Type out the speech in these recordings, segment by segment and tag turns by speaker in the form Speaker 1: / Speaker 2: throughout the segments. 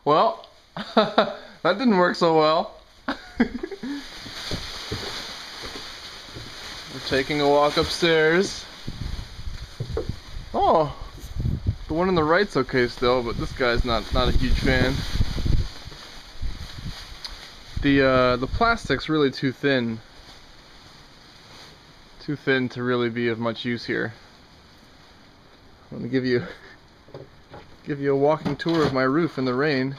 Speaker 1: Well, that didn't work so well. We're taking a walk upstairs. Oh, the one on the right's okay still, but this guy's not a huge fan. The plastic's really too thin. Too thin to really be of much use here. I'm gonna give you a walking tour of my roof in the rain.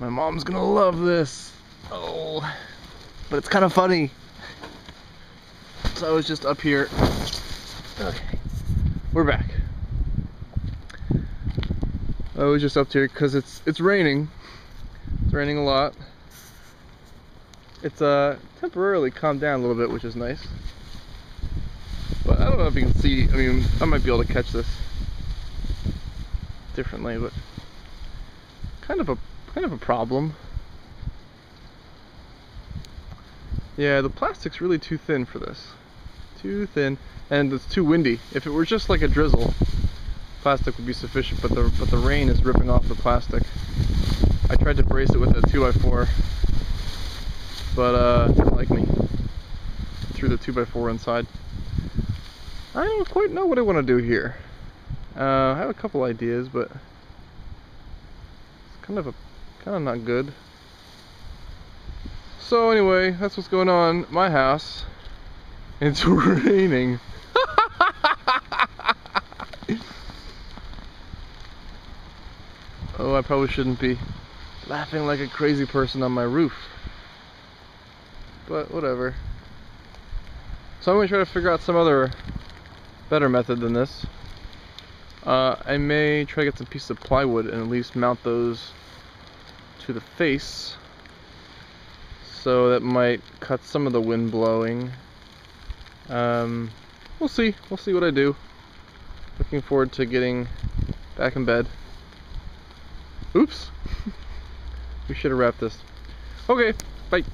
Speaker 1: My mom's gonna love this. Oh, but it's kind of funny. So I was just up here. Okay, we're back. I was just up here because it's raining. It's raining a lot. It's temporarily calmed down a little bit, which is nice. But I don't know if you can see. I mean, I might be able to catch this differently, but kind of a problem. Yeah, the plastic's really too thin for this. Too thin, and it's too windy. If it were just like a drizzle, plastic would be sufficient. But the rain is ripping off the plastic. I tried to brace it with a 2x4, but it didn't like me. Threw the 2x4 inside. I don't quite know what I want to do here. I have a couple ideas, but it's kind of not good. So anyway, that's what's going on at my house. It's raining. Oh, I probably shouldn't be laughing like a crazy person on my roof. But whatever. So I'm going to try to figure out some other better method than this. I may try to get some pieces of plywood and at least mount those to the face. So that might cut some of the wind blowing. We'll see what I do. Looking forward to getting back in bed. Oops. We should have wrapped this. Okay, bye.